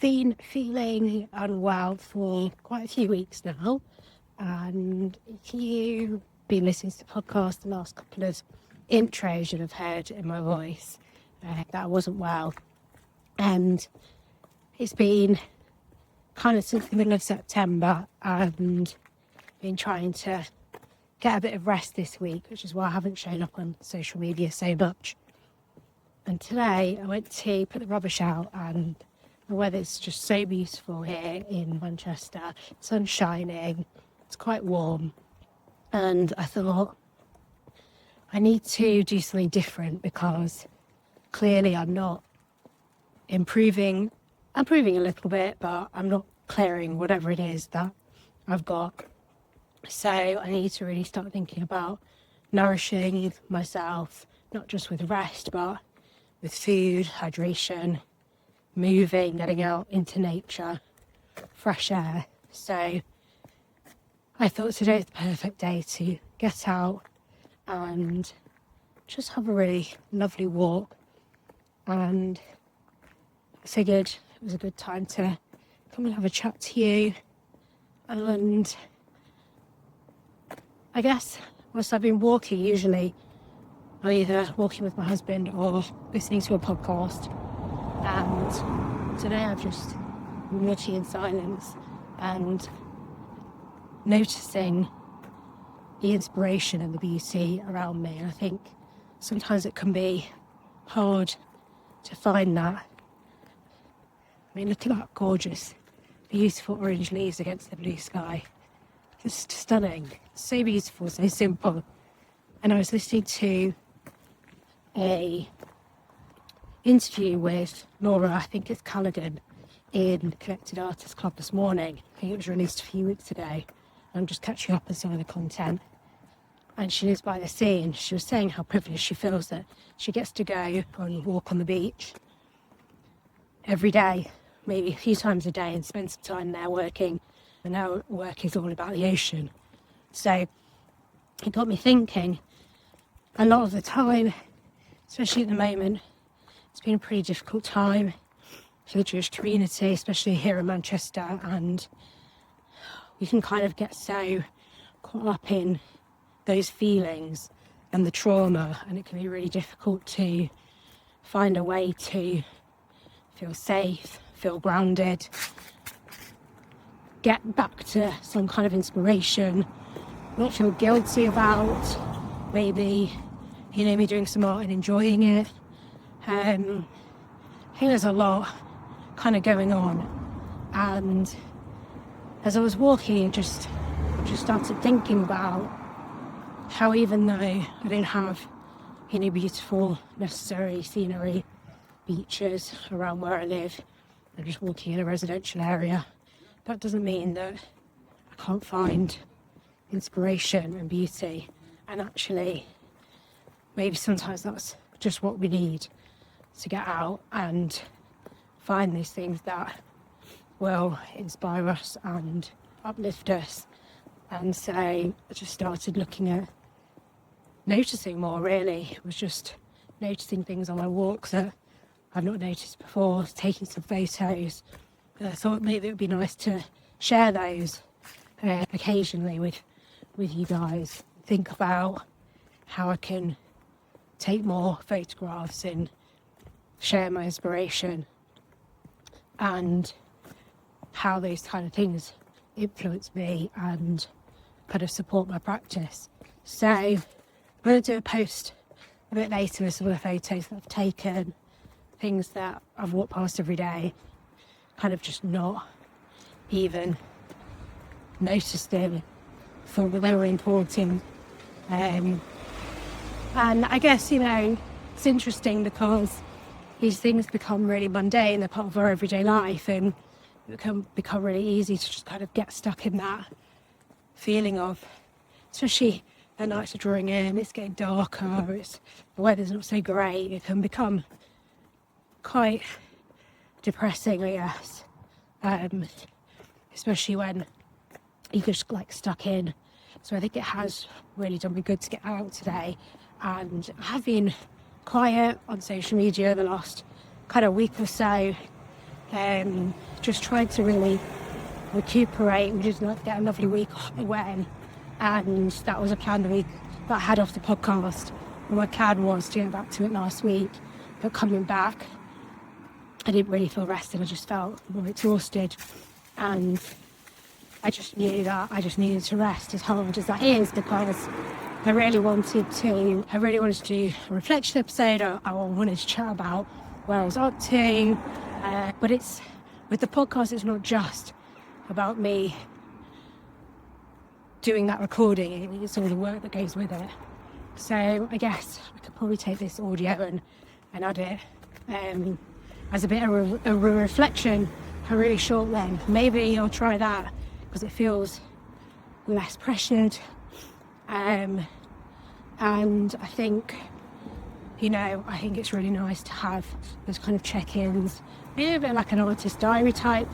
been feeling unwell for quite a few weeks now, and if you've been listening to the podcast the last couple of intros, you'd have heard in my voice that I wasn't well. And it's been kind of since the middle of September, and been trying to get a bit of rest this week, which is why I haven't shown up on social media so much. And today I went to put the rubbish out, and the weather's just so beautiful here in Manchester. Sun's shining, it's quite warm, and I thought I need to do something different because clearly I'm not improving. I'm improving a little bit, but I'm not clearing whatever it is that I've got. So I need to really start thinking about nourishing myself, not just with rest, but with food, hydration, moving, getting out into nature, fresh air. So I thought today's the perfect day to get out and just have a really lovely walk. And I figured it was a good time to come and have a chat to you. And I guess whilst I've been walking, usually I'm either walking with my husband or listening to a podcast. And today I've just been walking in silence and noticing the inspiration and the beauty around me. And I think sometimes it can be hard to find that. I mean, look at that gorgeous, beautiful orange leaves against the blue sky. Just stunning. So beautiful, so simple. And I was listening to a interview with Laura, I think it's Callaghan, in Connected Artists Club this morning. I think it was released a few weeks ago. I'm just catching up on some of the content. And she lives by the sea, and she was saying how privileged she feels that she gets to go and walk on the beach every day, maybe a few times a day, and spend some time there working. And her work is all about the ocean. So it got me thinking, a lot of the time, especially at the moment, it's been a pretty difficult time for the Jewish community, especially here in Manchester, and you can kind of get so caught up in those feelings and the trauma, and it can be really difficult to find a way to feel safe, feel grounded, get back to some kind of inspiration, not feel guilty about maybe, me doing some art and enjoying it. I think there's a lot kind of going on, and as I was walking, I just started thinking about how, even though I didn't have any beautiful, necessary scenery, beaches around where I live, I'm just walking in a residential area, that doesn't mean that I can't find inspiration and beauty. And actually, maybe sometimes that's just what we need to get out and find these things that will inspire us and uplift us. And so I just started looking at noticing more, really. It was just noticing things on my walks that I've not noticed before, taking some photos. And I thought maybe it would be nice to share those occasionally with you guys. Think about how I can take more photographs and share my inspiration, and how those kind of things influence me and kind of support my practice. So I'm going to do a post a bit later with some of the photos that I've taken, things that I've walked past every day, kind of just not even noticed them, thought that they were important. And I guess, it's interesting because these things become really mundane, they're part of our everyday life, and it can become really easy to just kind of get stuck in that feeling of, especially at nights are drawing in, it's getting darker, the weather's not so great, it can become quite depressing, I guess, especially when you're just stuck in. So I think it has really done me good to get out today, and I have been quiet on social media the last kind of week or so, Just tried to really recuperate. We just get a lovely week away, and that was a plan that I had off the podcast. And my plan was to get back to it last week, but coming back, I didn't really feel rested. I just felt more exhausted, and I just knew that I just needed to rest, as hard as that is, because I really wanted to do a reflection episode. I wanted to chat about where I was up to, but with the podcast, it's not just about me doing that recording. It's all the work that goes with it. So I guess I could probably take this audio and add it as a bit of a reflection, a really short length. Maybe I'll try that because it feels less pressured. And I think, I think it's really nice to have those kind of check-ins, maybe a bit like an artist diary type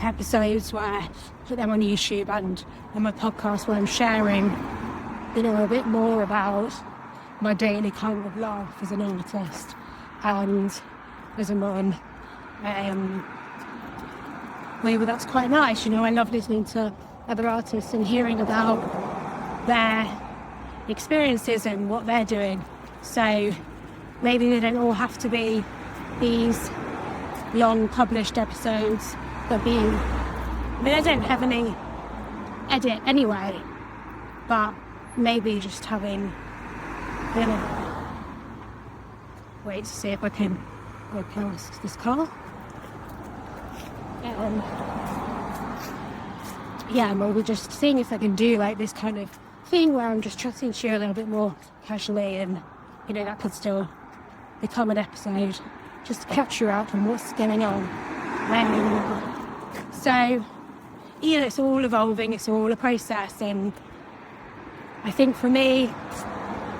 episodes where I put them on YouTube and on my podcast where I'm sharing, a bit more about my daily kind of life as an artist and as a mum. Maybe that's quite nice. I love listening to other artists and hearing about their experiences and what they're doing. So maybe they don't all have to be these long published episodes, but I don't have any edit anyway, but maybe just having, wait to see if I can go past this car. Maybe just seeing if I can do like this kind of thing where I'm just chatting to you a little bit more casually, and that could still become an episode just to catch you up on what's going on. So it's all evolving, it's all a process, and I think for me,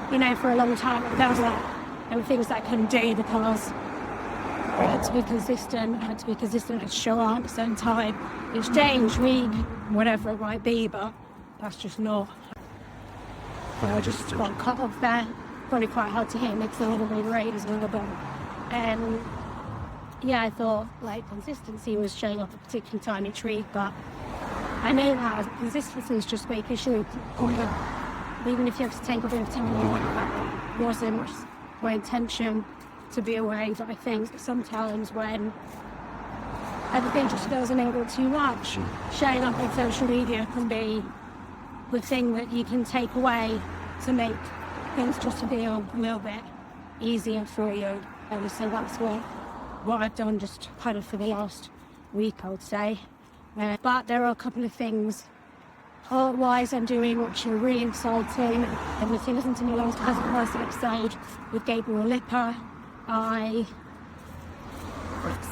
for a long time it felt like there were things that I couldn't do because I had to be consistent, I had to show up at a certain time, exchange, week, whatever it might be, but that's just not. I just got cut off there. Probably quite hard to hear because I'm on the rate as well, but I thought consistency was showing up at a particular time each week, but I know that consistency is just making sure, even if you have to take a bit of time, that wasn't my intention to be away. But I think sometimes when everything just feels a little bit too much, showing up on social media can be the thing that you can take away to make things just feel a little bit easier for you. And so that's what I've done just kind of for the last week, I would say. But there are a couple of things art-wise I'm doing which are really exciting. And if you listen to my last podcast episode with Gabriel Lipper, I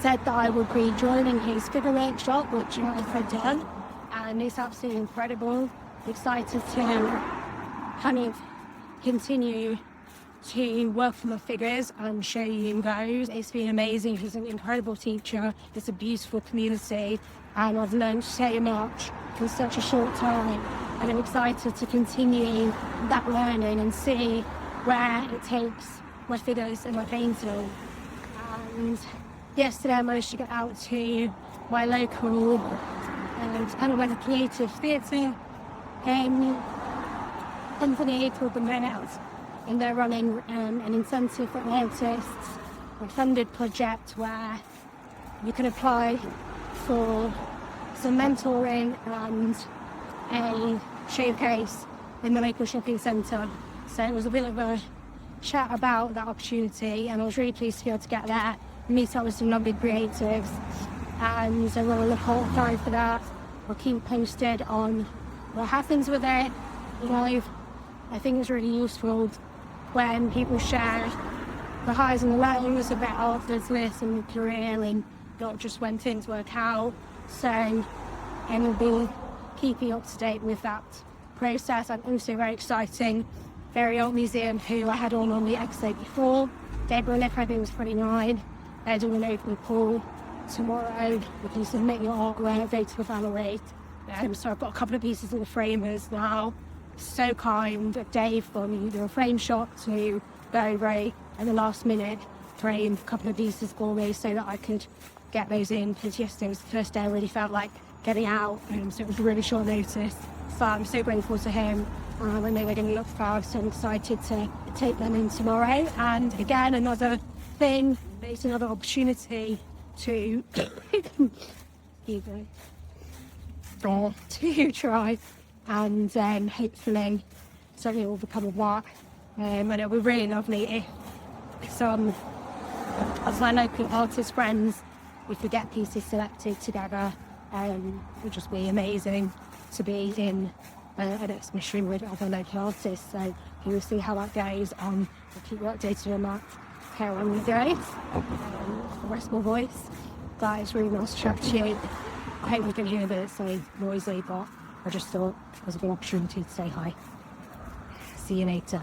said that I would be joining his figure workshop, which I've done, and it's absolutely incredible. Excited to kind of continue to work for my figures and show you those. It's been amazing. He's an incredible teacher. It's a beautiful community, and I've learned so much in such a short time, and I'm excited to continue that learning and see where it takes my figures and my painting. And yesterday I managed to get out to my local kind of like a creative theatre company called the burnout, and they're running an incentive for artists, a funded project where you can apply for some mentoring and a showcase in the local shopping centre. So it was a bit of a chat about that opportunity, and I was really pleased to be able to get there, meet up with some lovely creatives, and so we'll look out for that. We'll keep posted on what happens with it. I think it's really useful when people share the highs and the lows about their business and their career, and not just when things work out. So, and we'll be keeping up to date with that process. And also very exciting, Very Old Museum, who I had on the episode before. Gabriel Lipper, I think, was 29. They're doing an open call tomorrow. You can submit your artwork, vote to the gallery. So I've got a couple of pieces in the framers now. So kind of Dave from the frame shop to very, very at the last minute frame a couple of pieces for me so that I could get those in, because yesterday was the first day I really felt like getting out, so it was really short notice. But I'm so grateful to him. When they were going to look fast, I'm excited to take them in tomorrow. And again, another thing, it's another opportunity to to try and hopefully something will become of that. And it would be really lovely if some of my local artist friends, we could get pieces selected together. It would just be amazing to be in an exhibition with other local artists. So you will see how that goes. I'll keep you updated on that here on the days. The rest of my voice. But it's really nice to chat to you. I hope you can hear that it's so noisy, but I just thought it was a good opportunity to say hi. See you later.